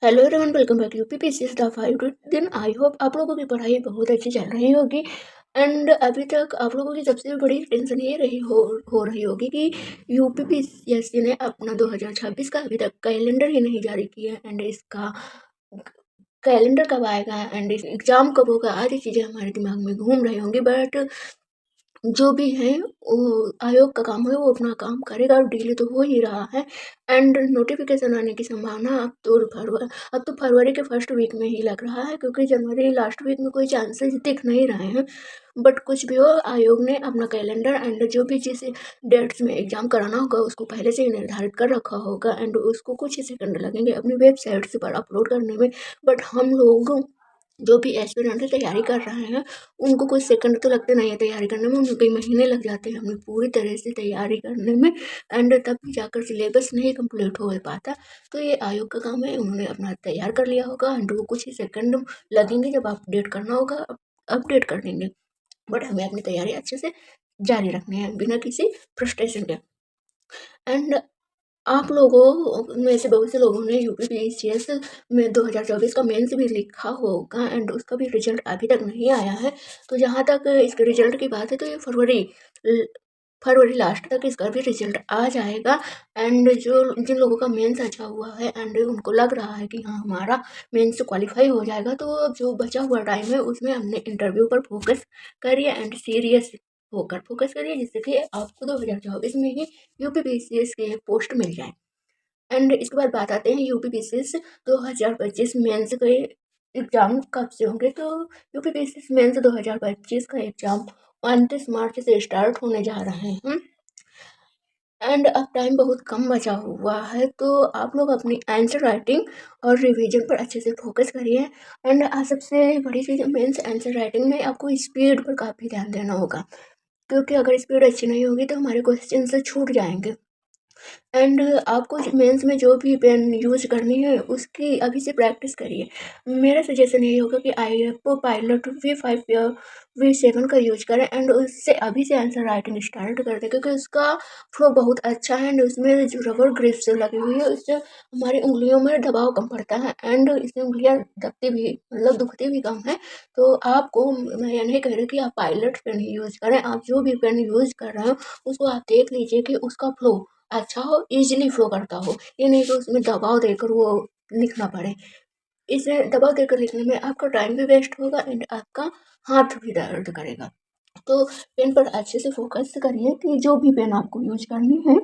Hello everyone, welcome back UPPSC staff 5 दिन। I hope आप लोगों की पढ़ाई बहुत अच्छी चल रही होगी। एंड अभी तक आप लोगों की सबसे बड़ी टेंशन ये हो रही होगी कि यूपीपीएससी ने अपना 2026 का अभी तक कैलेंडर ही नहीं जारी किया है। एंड इसका कैलेंडर कब आएगा एंड एग्जाम कब होगा, आदि चीज़ें हमारे दिमाग में घूम रही होंगी। बट जो भी है वो आयोग का काम है, वो अपना काम करेगा और डिले तो हो ही रहा है। एंड नोटिफिकेशन आने की संभावना अब तो फरवरी के फर्स्ट वीक में ही लग रहा है, क्योंकि जनवरी लास्ट वीक में कोई चांसेस दिख नहीं रहे हैं। बट कुछ भी हो, आयोग ने अपना कैलेंडर एंड जो भी जिस डेट्स में एग्जाम कराना होगा उसको पहले से ही निर्धारित कर रखा होगा। एंड उसको कुछ ही सेकंड लगेंगे अपनी वेबसाइट पर अपलोड करने में। बट हम लोग जो भी एस्पिरेंट तैयारी कर रहे हैं उनको कुछ सेकंड तो लगते नहीं है तैयारी करने में, उनको कई महीने लग जाते हैं अपनी पूरी तरह से तैयारी करने में। एंड तब भी जाकर सिलेबस नहीं कंप्लीट हो पाता। तो ये आयोग का काम है, उन्होंने अपना तैयार कर लिया होगा एंड वो कुछ ही सेकंड लगेंगे, जब अपडेट करना होगा अपडेट कर देंगे। बट हमें अपनी तैयारी अच्छे से जारी रखनी है बिना किसी फ्रस्ट्रेशन के। एंड आप लोगों में से बहुत से लोगों ने यूपीपीसीएस में 2024 का मेंस भी लिखा होगा एंड उसका भी रिजल्ट अभी तक नहीं आया है। तो जहाँ तक इसके रिजल्ट की बात है तो ये फरवरी लास्ट तक इसका भी रिजल्ट आ जाएगा। एंड जो जिन लोगों का मेंस अच्छा हुआ है एंड उनको लग रहा है कि हाँ हमारा मेंस क्वालिफाई हो जाएगा, तो अब जो बचा हुआ टाइम है उसमें हमने इंटरव्यू पर फोकस करिए एंड सीरियस होकर फोकस करिए, जिससे कि आपको 2024 में ही यूपीपीसीएस के पोस्ट मिल जाए। एंड इसके बाद बात आते हैं यूपीपीसीएस 2025 मेंस के एग्जाम कब से होंगे। तो यूपीपीसीएस मेंस 2025 का एग्जाम 29 मार्च से स्टार्ट होने जा रहे हैं। एंड अब टाइम बहुत कम बचा हुआ है, तो आप लोग अपनी आंसर राइटिंग और रिवीजन पर अच्छे से फोकस करिए। एंड सबसे बड़ी चीज़ मेंस आंसर राइटिंग में आपको स्पीड पर काफ़ी ध्यान देना होगा, क्योंकि अगर स्पीड अच्छी नहीं होगी तो हमारे क्वेश्चन से छूट जाएंगे। एंड आपको मेंस में जो भी पेन यूज करनी है उसकी अभी से प्रैक्टिस करिए। मेरा सजेशन यही होगा कि IFO पायलट V5 या V7 का यूज करें एंड उससे अभी से आंसर राइटिंग स्टार्ट कर दें, क्योंकि उसका फ्लो बहुत अच्छा है एंड उसमें जो रबर ग्रिप्स लगी हुई है उससे हमारी उंगलियों में दबाव कम पड़ता है एंड इससे उंगलियां दबती भी मतलब दुखती भी कम है। तो आपको मैं ये नहीं कह रही कि आप पायलट पेन ही यूज करें, आप जो भी पेन यूज कर रहे हो उसको आप देख लीजिए कि उसका फ्लो अच्छा हो, ईज़िली फ्लो करता हो। ये नहीं कि उसमें दबाव देकर वो लिखना पड़े। इसे दबाव देकर लिखने में आपका टाइम भी वेस्ट होगा एंड आपका हाथ भी दर्द करेगा। तो पेन पर अच्छे से फ़ोकस करिए कि जो भी पेन आपको यूज़ करनी है,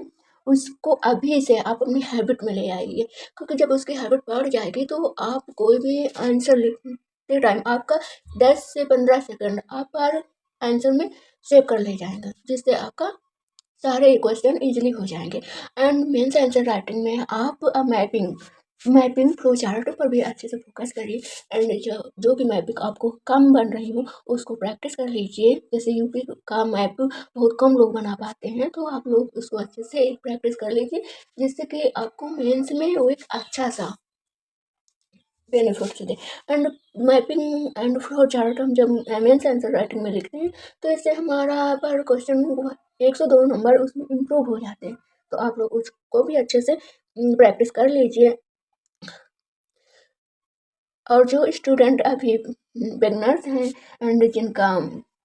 उसको अभी से आप अपनी हैबिट में ले आइए। क्योंकि जब उसकी हैबिट बढ़ जाएगी तो आप कोई भी आंसर लिखते टाइम आपका 10 से 15 सेकंड आप हर आंसर में सेव कर ले जाएँगे, जिससे आपका सारे क्वेश्चन इजीली हो जाएंगे। एंड मेंस आंसर राइटिंग में आप मैपिंग मैपिंग फ्लो चार्ट पर भी अच्छे से फोकस करिए। एंड जो भी मैपिंग आपको कम बन रही हो उसको प्रैक्टिस कर लीजिए। जैसे यूपी का मैप बहुत कम लोग बना पाते हैं, तो आप लोग उसको अच्छे से प्रैक्टिस कर लीजिए, जिससे कि आपको मेंस में वो एक अच्छा सा benefits they. And mapping and flow chart हम जब मेंस आंसर राइटिंग में लिखते हैं तो इससे हमारा पर क्वेश्चन 102 नंबर उसमें इम्प्रूव हो जाते हैं। तो आप लोग उसको भी अच्छे से प्रैक्टिस कर लीजिए। और जो स्टूडेंट अभी बिगनर्स हैं एंड जिनका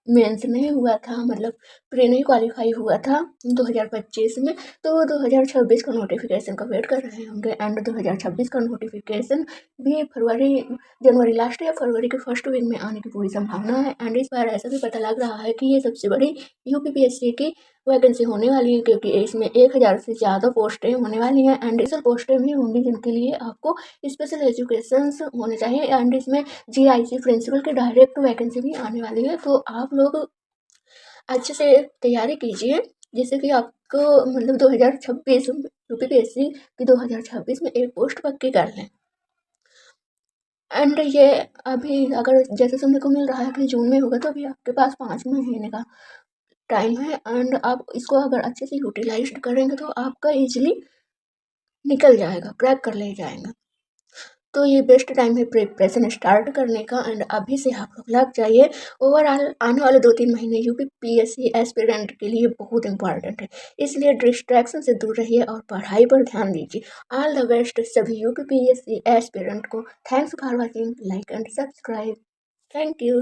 मेंस नहीं हुआ था, मतलब प्री नहीं क्वालिफाई हुआ था 2025 में, तो वो 2026 का नोटिफिकेशन का वेट कर रहे होंगे। एंड 2026 का नोटिफिकेशन भी जनवरी लास्ट या फरवरी के फर्स्ट वीक में आने की पूरी संभावना है। एंड इस बार ऐसा भी पता लग रहा है कि ये सबसे बड़ी यूपीपीएससी की वैकेंसी होने वाली है, क्योंकि इसमें 1000 से ज़्यादा पोस्टें होने वाली हैं एंड इस पोस्टें भी होंगी जिनके लिए आपको स्पेशल एजुकेशंस होने चाहिए। एंड इसमें जीआईसी प्रिंसिपल की डायरेक्ट वैकेंसी भी आने वाली है। तो आप लोग अच्छे से तैयारी कीजिए, जिससे कि आपको मतलब 2026 यूपीपीएससी की 2026 में एक पोस्ट पक्की कर लें। एंड ये अभी अगर जैसे सुनने को मिल रहा है कि जून में होगा, तो अभी आपके पास 5 महीने का टाइम है एंड आप इसको अगर अच्छे से यूटिलाइज करेंगे तो आपका इजीली निकल जाएगा, क्रैक कर ले जाएगा। तो ये बेस्ट टाइम है प्रिपरेशन स्टार्ट करने का एंड अभी से आप लोग लग जाइए। ओवरऑल आने वाले 2-3 महीने यूपीपीएससी एस्पिरेंट के लिए बहुत इंपॉर्टेंट है, इसलिए डिस्ट्रैक्शन से दूर रहिए और पढ़ाई पर ध्यान दीजिए। ऑल द बेस्ट सभी यूपीपीएससी एस्पिरेंट को। Thanks for watching, like and subscribe. Thank you.